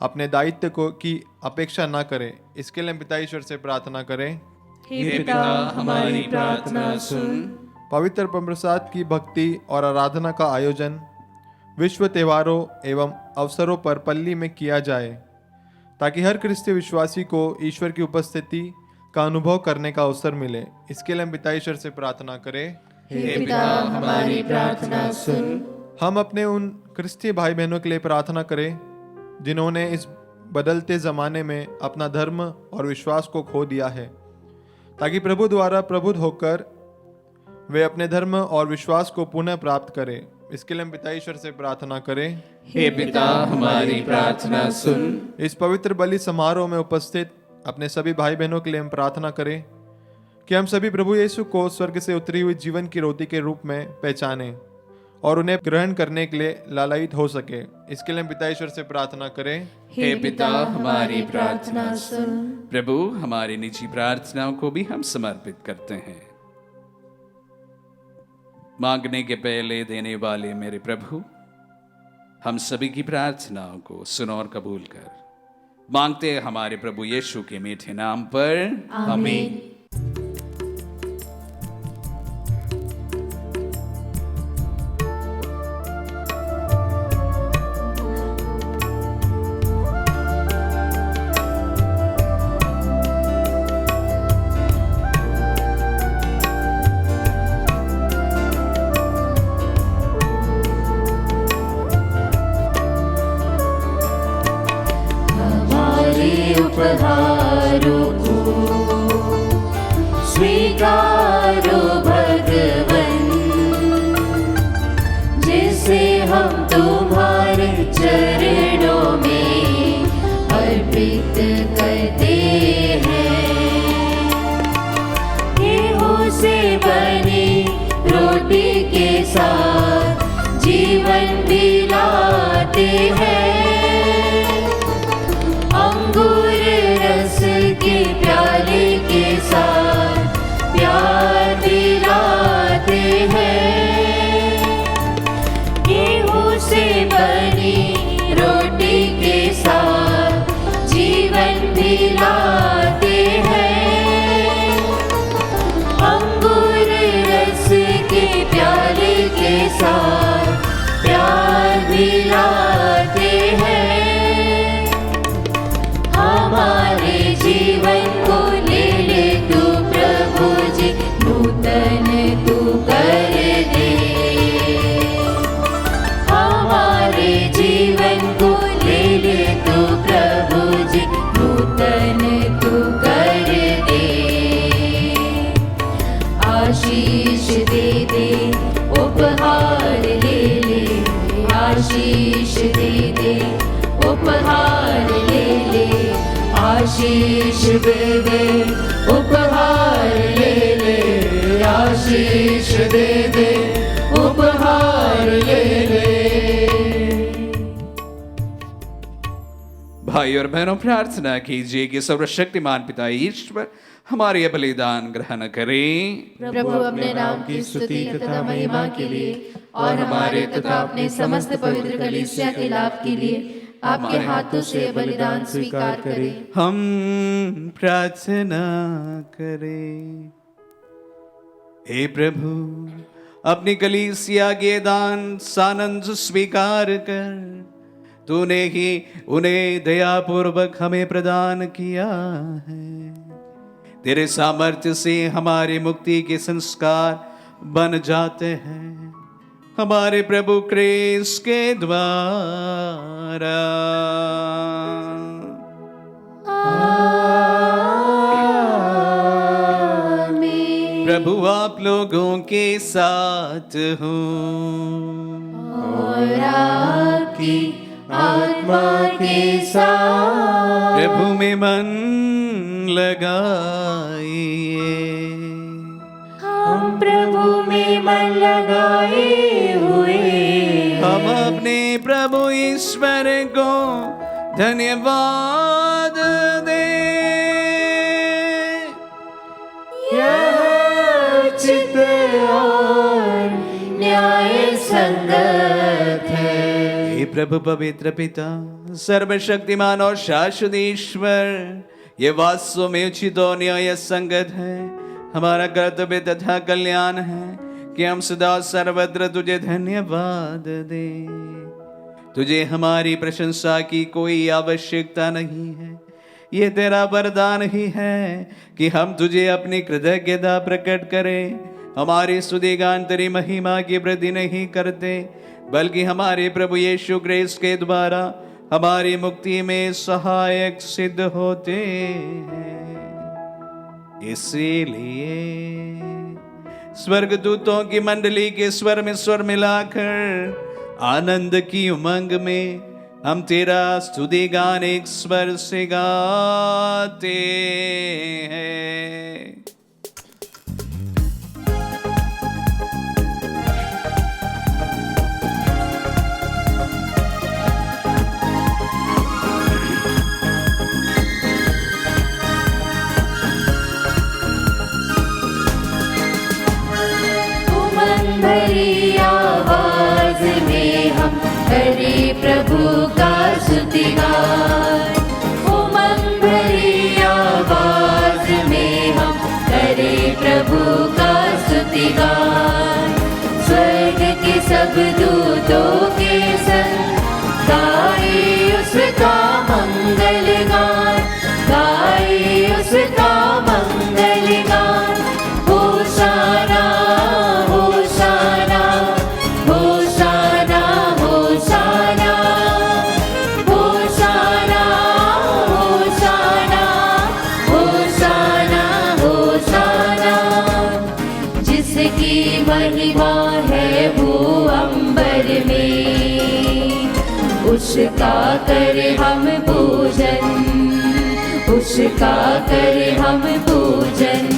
अपने दायित्व को की अपेक्षा न करें। इसके लिए हम पिता ईश्वर से प्रार्थना करें, हे पिता हमारी प्रार्थना सुन। पवित्र परम प्रसाद की भक्ति और आराधना का आयोजन विश्व त्योहारों एवं अवसरों पर पल्ली में किया जाए ताकि हर क्रिस्तीय विश्वासी को ईश्वर की उपस्थिति का अनुभव करने का अवसर मिले। इसके लिए हम पिता ईश्वर से प्रार्थना करें, हे पिता हमारी प्रार्थना सुन। हम अपने उन क्रिस्तीय भाई बहनों के लिए प्रार्थना करें जिन्होंने इस बदलते ज़माने में अपना धर्म और विश्वास को खो दिया है, ताकि प्रभु द्वारा प्रबुद्ध होकर वे अपने धर्म और विश्वास को पुनः प्राप्त करें। इसके लिए हम पिता ईश्वर से प्रार्थना करें, हे पिता हमारी प्रार्थना सुन। इस पवित्र बलि समारोह में उपस्थित अपने सभी भाई बहनों के लिए हम प्रार्थना करें कि हम सभी प्रभु यीशु को स्वर्ग से उतरी हुई जीवन की रोटी के रूप में पहचानें और उन्हें ग्रहण करने के लिए लालायित हो सके। इसके लिए हम पिता ईश्वर से प्रार्थना करें, हे पिता हमारी प्रार्थना सुन। प्रभु हमारी निजी प्रार्थनाओं को भी हम समर्पित करते हैं। मांगने के पहले देने वाले मेरे प्रभु, हम सभी की प्रार्थनाओं को सुनो और कबूल कर। मांगते हैं हमारे प्रभु यीशु के मीठे नाम पर, आमीन। उतारो भगवन, जिसे हम तुम्हारे चरणों में अर्पित करते हैं। गेहूं से बनी रोटी के साथ जीवन भी लाते हैं, अंगूर रस के प्याले के साथ प्यार भी लाते हैं। गेहूं से बनी रोटी के साथ जीवन भी लाते हैं, अंगूर रस के प्याले के साथ प्यार भी लाते हैं। हमारे जीवन को ले ले तू प्रभु जी, नूतन तू कर दे। हमारे जीवन को ले ले तू प्रभु जी, नूतन तू कर दे। आशीष दे दे, उपहार ले ले, आशीष दे दे, उपहार ले ले, आशीष दे दे, उपहार ले ले, आशीष दे दे, उपहार ले ले। भाई और बहनों, प्रार्थना कीजिए कि सर्वशक्तिमान पिता ईश्वर हमारे ये बलिदान ग्रहण करें। प्रभु अपने नाम की स्तुति तथा महिमा के लिए और हमारे तथा अपने समस्त पवित्र कलीसिया के लाभ के लिए आपके हाथों से बलिदान स्वीकार करें। हम प्रार्थना करें। हे प्रभु, अपनी कलीसिया के दान सानंद स्वीकार कर तूने ही उन्हें दयापूर्वक हमें प्रदान किया है। तेरे सामर्थ्य से हमारी मुक्ति के संस्कार बन जाते हैं, हमारे प्रभु क्रिस्त के द्वारा। आमीन। प्रभु आप लोगों के साथ हो और आपकी आत्मा के साथ। प्रभु में मन लगाइए। हम प्रभु में मन लगाए हुए हम अपने प्रभु ईश्वर को धन्यवाद दें। यह उचित और न्याय संगत है। हे प्रभु पवित्र पिता, सर्वशक्तिमान और शाश्वत ईश्वर, ये वास्तव में उचित और न्याय संगत है, हमारा कर्तव्य तथा कल्याण है कि हम सदा सर्वत्र तुझे धन्यवाद दें। तुझे हमारी प्रशंसा की कोई आवश्यकता नहीं है। ये तेरा वरदान ही है कि हम तुझे अपनी कृतज्ञता प्रकट करें। हमारी स्तुति गान तेरी महिमा की वृद्धि नहीं करते, बल्कि हमारे प्रभु यीशु क्रिस्त के द्वारा हमारी मुक्ति में सहायक सिद्ध होते हैं। इसीलिए स्वर्गदूतों की मंडली के स्वर में स्वर मिलाकर आनंद की उमंग में हम तेरा स्तुति गान एक स्वर से गाते हैं। भरी आवाज में हम करे प्रभु का स्तुतिगान। उमंग भरी आवाज में हम करे प्रभु का स्तुतिगान। स्वर्ग के सब दूतों के संग गाए उसका मंगल गान, गाए उसका मंगल गान। होशाना होशाना होशाना होशाना होशाना होशाना होशाना होशाना। जिसकी महिमा है वो अंबर में, उसका करे हम पूजन, उसका करे हम पूजन।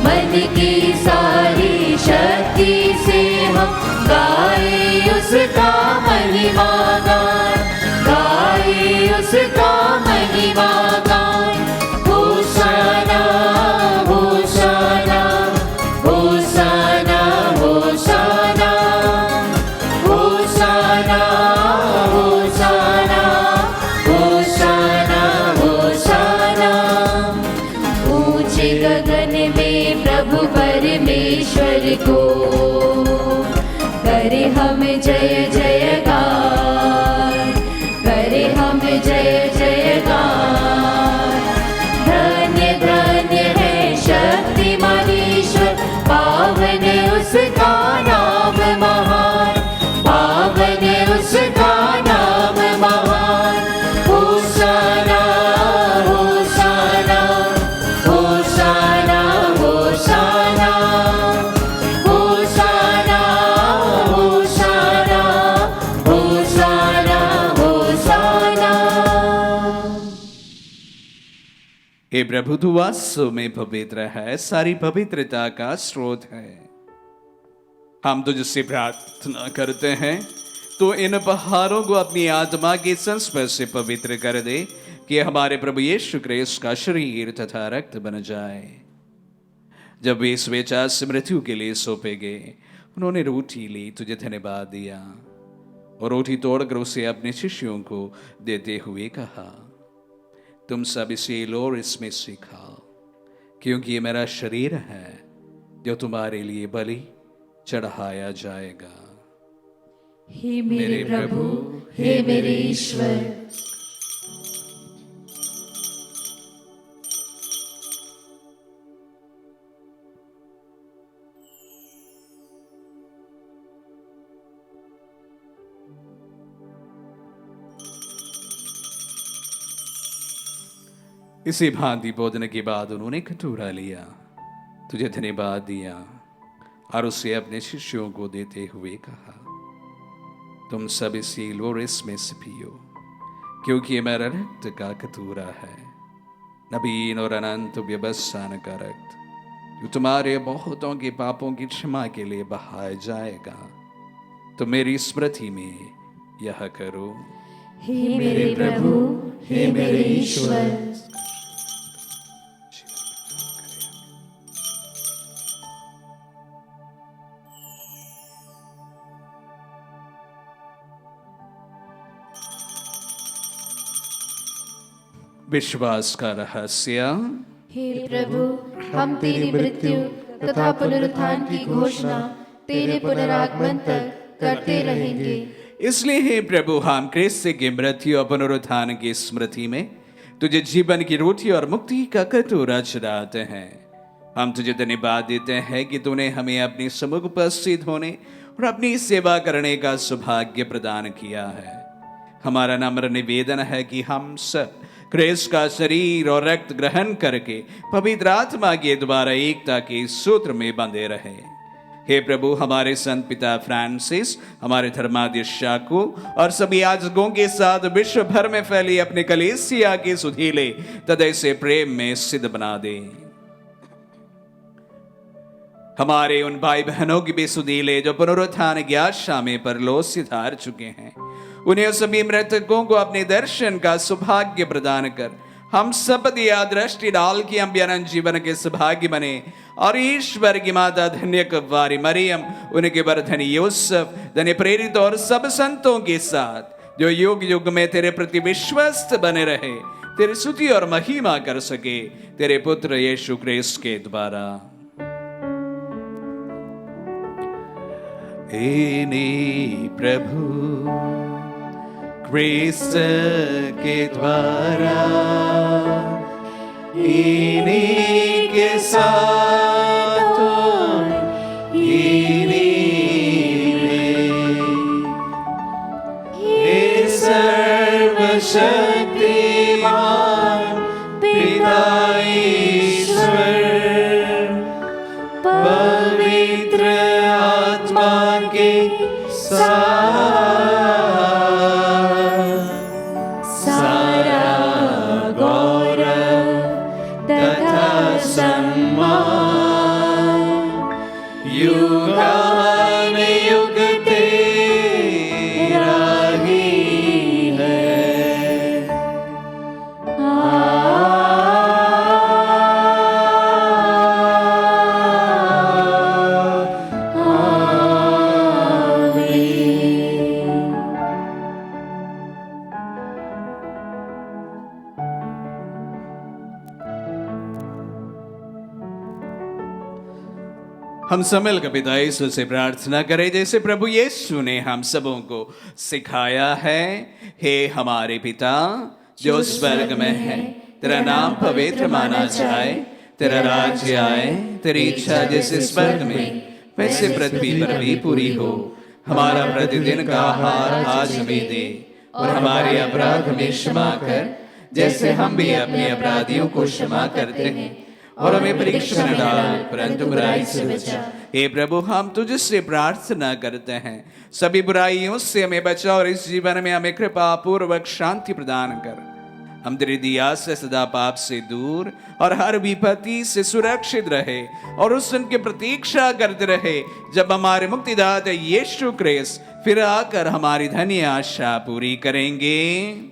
मन की सारी शक्ति से हम गाए उसका महिमा गान, गाए उसका महिमा गान। होशाना होशाना होशाना होशाना होशाना होशाना होशाना होशाना। ऊंचे गगन में प्रभु परमेश्वर को करे हम जय जयकार, करे हम जय जयकार। धन्य धन्य है शक्तिमान ईश्वर, पावन उसका नाम महान, पावन उसका नाम महान। होशाना होशाना होशाना होशाना होशाना होशाना होशाना होशाना। हे प्रभु तू वास्तव में पवित्र है, सारी पवित्रता का स्रोत है। हम तुझसे प्रार्थना करते हैं तो इन पहाड़ों को अपनी आत्मा के संस्पर्श से पवित्र कर दे कि हमारे प्रभु यीशु क्रिस्त का शरीर तथा रक्त बन जाए। जब वे स्वेच्छा से मृत्यु के लिए सौंपे गए, उन्होंने रोटी ली, तुझे धन्यवाद दिया और रोटी तोड़कर उसे अपने शिष्यों को देते हुए कहा, तुम सब इसे लो और इसमें से खाओ, क्योंकि ये मेरा शरीर है जो तुम्हारे लिए बलि चढ़ाया जाएगा। हे मेरे प्रभु, हे मेरे ईश्वर। इसी भांति भोजन के बाद उन्होंने कटोरा लिया, तुझे धन्यवाद दिया और उसे अपने शिष्यों को देते हुए कहा, तुम सब इसे लो और इसमें से पियो, क्योंकि ये मेरा रक्त का कटोरा है, नवीन और अनंत व्यवसान का रक्त, जो तुम्हारे बहुतों के पापों की क्षमा के लिए बहाया जाएगा। तो मेरी स्मृति में यह करो। हे मेरे प्रभु, हे मेरे ईश्वर। विश्वास का रहस्य। हे प्रभु, हम तेरी मृत्यु तथा पुनरुत्थान की घोषणा तेरे पुनरागमन तक करते रहेंगे। इसलिए हे प्रभु, हम क्रिस्त की मृत्यु और पुनरुत्थान की स्मृति में तुझे जीवन की रोटी और मुक्ति का कटोरा चढ़ाते हैं। हम तुझे धन्यवाद देते हैं कि तूने हमें अपनी सम्मुख उपस्थित होने और अपनी सेवा करने का सौभाग्य प्रदान किया है। हमारा नम्र निवेदन है कि हम सब क्रिस्त का शरीर और रक्त ग्रहण करके पवित्र आत्मा के द्वारा एकता के सूत्र में बंधे रहे। हे प्रभु, हमारे संत पिता फ्रांसिस, हमारे धर्माध्यक्ष याकूब और सभी याजकों के साथ विश्व भर में फैली अपने कलीसिया के सुधीले हृदय से प्रेम में सिद्ध बना दे। हमारे उन भाई बहनों की भी सुधीले जो पुनरुत्थान की आशा में परलोक सिधार चुके हैं, उन्हें सभी मृतकों को अपने दर्शन का सौभाग्य प्रदान कर हम सब दिया दृष्टि डाल की हम अनंत जीवन के सौभाग्य बने और ईश्वर की माता धन्य कुंवारी मरियम, उनके वर्धन यूसुफ, धन्य प्रेरित और सब संतों के साथ जो युग युग में तेरे प्रति विश्वस्त बने रहे, तेरी स्तुति और महिमा कर सके तेरे पुत्र यीशु क्रिस्त के द्वारा। इन्हीं प्रभु क्रिस्त के द्वारा, इन्हीं के साथ इन्हीं में, हे सर्वशक्तिमान पिता ईश्वर, पवित्र पवित्र आत्मा के साथ सारा गौरव तथा सम्मान युगानुयुग तेरा ही है। हम सब मिलकर पिता यीशु से प्रार्थना करें जैसे प्रभु यीशु ने हम सबों को सिखाया है। हे हमारे पिता जो स्वर्ग में है, तेरा नाम पवित्र माना जाए, तेरा राज्य आए, तेरी इच्छा जैसे स्वर्ग में वैसे पृथ्वी पर भी पूरी हो। हमारा प्रतिदिन का आहार आज हमें दे और हमारे अपराध हमें क्षमा कर जैसे हम भी अपने अपराधियों को क्षमा करते हैं, और हमें परीक्षा में डाल परंतु बुराई से बचा। हे प्रभु हम तुझसे प्रार्थना करते हैं, सभी बुराइयों से हमें बचा और इस जीवन में हमें कृपा पूर्वक शांति प्रदान कर। हम तेरी दया से सदा पाप से दूर और हर विपत्ति से सुरक्षित रहे और उस दिन की प्रतीक्षा करते रहे जब हमारे मुक्तिदाता यीशु क्रिस्त फिर आकर हमारी धन्य आशा पूरी करेंगे।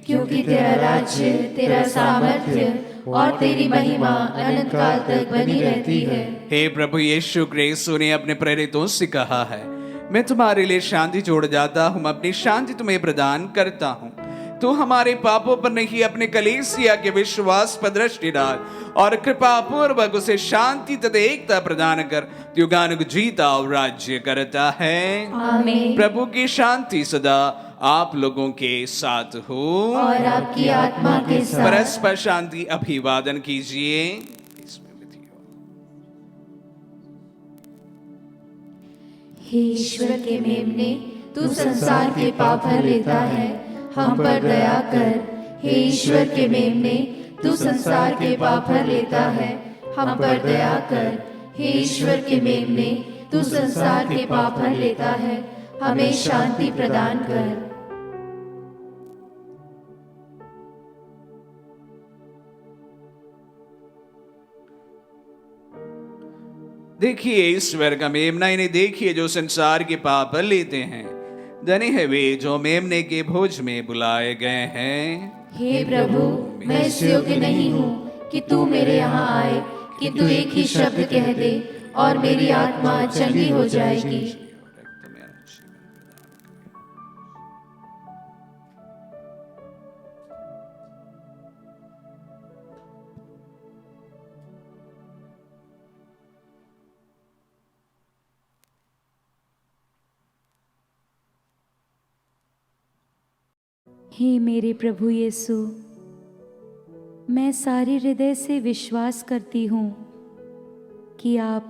क्योंकि तेरा राज्य, तेरा सामर्थ्य और तेरी महिमा अनंत काल तक बनी रहती है। हे प्रभु यीशु क्रिस्त ने अपने प्रेरितों से कहा है, मैं तुम्हारे लिए शांति छोड़ जाता हूँ, अपनी शांति तुम्हें प्रदान करता हूँ। तू हमारे पापों पर नहीं अपने कलीसिया के विश्वास पर दृष्टि डाल और कृपा पूर्वक उसे शांति तथा एकता प्रदान कर युगानुग जीता और राज्य करता है। आमीन। प्रभु की शांति सदा आप लोगों के साथ हो और आपकी आत्मा के साथ। परस्पर शांति अभिवादन कीजिए। हे ईश्वर के मेमने, तू संसार के पाप हर लेता है, हम पर दया कर। हे ईश्वर के मेमने, तू संसार के पाप हर लेता है, हम पर दया कर। हे ईश्वर के मेमने, तू संसार के पाप हर लेता है, हमें शांति प्रदान कर। देखिए ईश्वर का मेमना, इन्हें देखिए जो संसार के पाप लेते हैं। धन्य है वे जो मेमने के भोज में बुलाए गए हैं। हे प्रभु, मैं इस योग्य नहीं हूँ कि तू मेरे यहाँ आए, किंतु एक ही शब्द कह दे और मेरी आत्मा चंगी हो जाएगी। हे मेरे प्रभु यीशु, मैं सारे हृदय से विश्वास करती हूँ कि आप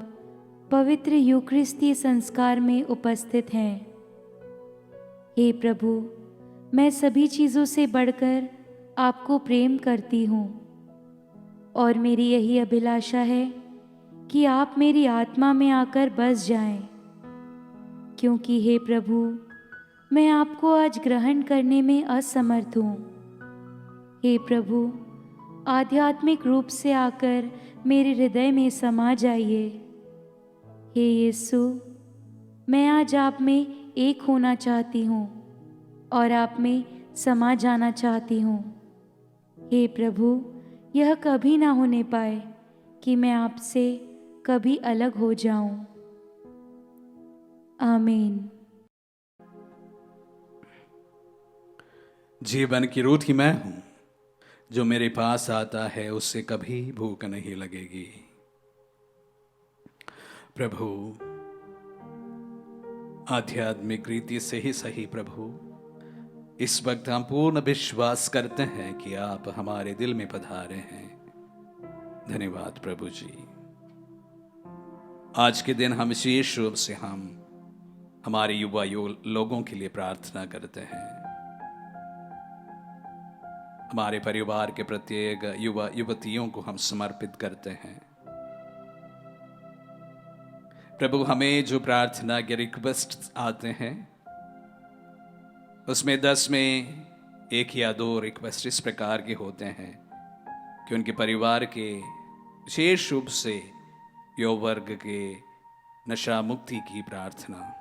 पवित्र यूक्रिस्तीय संस्कार में उपस्थित हैं। हे प्रभु, मैं सभी चीज़ों से बढ़कर आपको प्रेम करती हूँ और मेरी यही अभिलाषा है कि आप मेरी आत्मा में आकर बस जाएं, क्योंकि हे प्रभु, मैं आपको आज ग्रहण करने में असमर्थ हूँ। हे प्रभु, आध्यात्मिक रूप से आकर मेरे हृदय में समा जाइए। हे यीशु, मैं आज आप में एक होना चाहती हूँ और आप में समा जाना चाहती हूँ। हे प्रभु, यह कभी ना होने पाए कि मैं आपसे कभी अलग हो जाऊं। आमीन। जीवन की रोटी मैं हूं, जो मेरे पास आता है उससे कभी भूख नहीं लगेगी। प्रभु, आध्यात्मिक रीति से ही सही प्रभु, इस वक्त हम पूर्ण विश्वास करते हैं कि आप हमारे दिल में पधारे हैं। धन्यवाद प्रभु जी। आज के दिन हम विशेष रूप से हमारे युवा लोगों के लिए प्रार्थना करते हैं। हमारे परिवार के प्रत्येक युवा युवतियों को हम समर्पित करते हैं। प्रभु हमें जो प्रार्थना के रिक्वेस्ट आते हैं उसमें 10 में 1 या 2 रिक्वेस्ट इस प्रकार के होते हैं कि उनके परिवार के विशेष रूप से युवा वर्ग के नशा मुक्ति की प्रार्थना।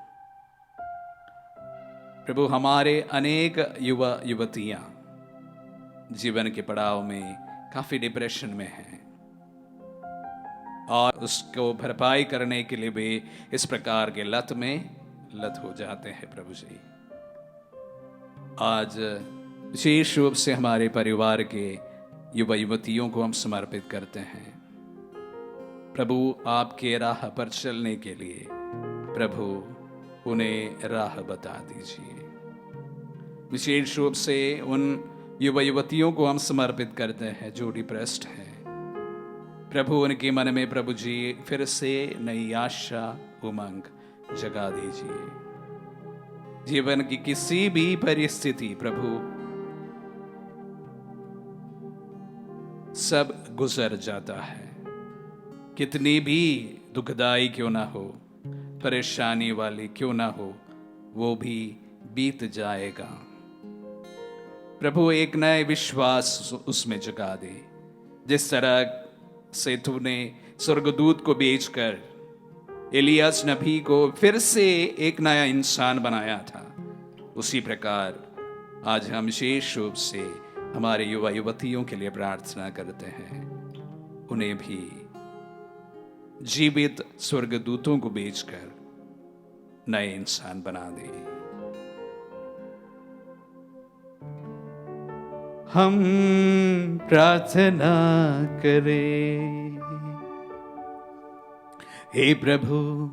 प्रभु हमारे अनेक युवा युवतियां जीवन के पड़ाव में काफी डिप्रेशन में हैं और उसको भरपाई करने के लिए भी इस प्रकार के लत हो जाते हैं। प्रभु जी आज विशेष रूप से हमारे परिवार के युवा युवतियों को हम समर्पित करते हैं। प्रभु आपके राह पर चलने के लिए प्रभु उन्हें राह बता दीजिए। विशेष रूप से उन युवा युवतियों को हम समर्पित करते हैं जो डिप्रेस्ड हैं। प्रभु उनके मन में प्रभु जी फिर से नई आशा उमंग जगा दीजिए। जीवन की किसी भी परिस्थिति प्रभु सब गुजर जाता है, कितनी भी दुखदाई क्यों ना हो, परेशानी वाली क्यों ना हो, वो भी बीत जाएगा। प्रभु एक नए विश्वास उसमें जगा दे। जिस तरह से तूने स्वर्गदूत को भेजकर एलियास नबी को फिर से एक नया इंसान बनाया था, उसी प्रकार आज हम विशेष रूप से हमारे युवा युवतियों के लिए प्रार्थना करते हैं। उन्हें भी जीवित स्वर्गदूतों को भेजकर नए इंसान बना दे। हम प्रार्थना करें। हे प्रभु,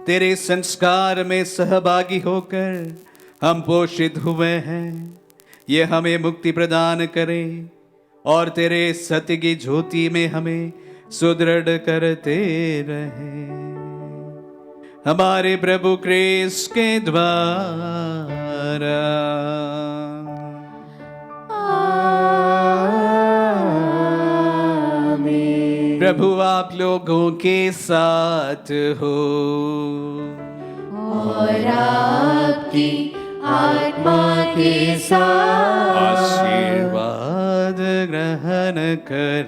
तेरे संस्कार में सहभागी होकर हम पोषित हुए हैं। ये हमें मुक्ति प्रदान करे और तेरे सत्य की ज्योति में हमें सुदृढ़ करते रहे। हमारे प्रभु क्रिस्त के द्वारा। प्रभु आप लोगों के साथ हो और आपकी आत्मा के साथ। आशीर्वाद ग्रहण कर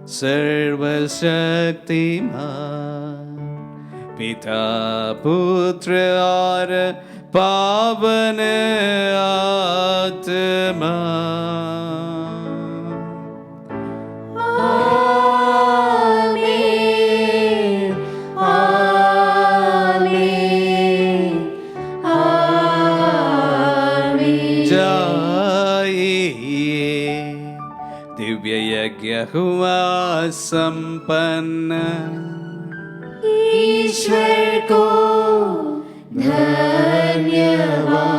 सर्वशक्तिमान पिता पुत्र और पावन आत्मा। दिव्य यज्ञ हुआ संपन्न। ईश्वर को धन्यवाद।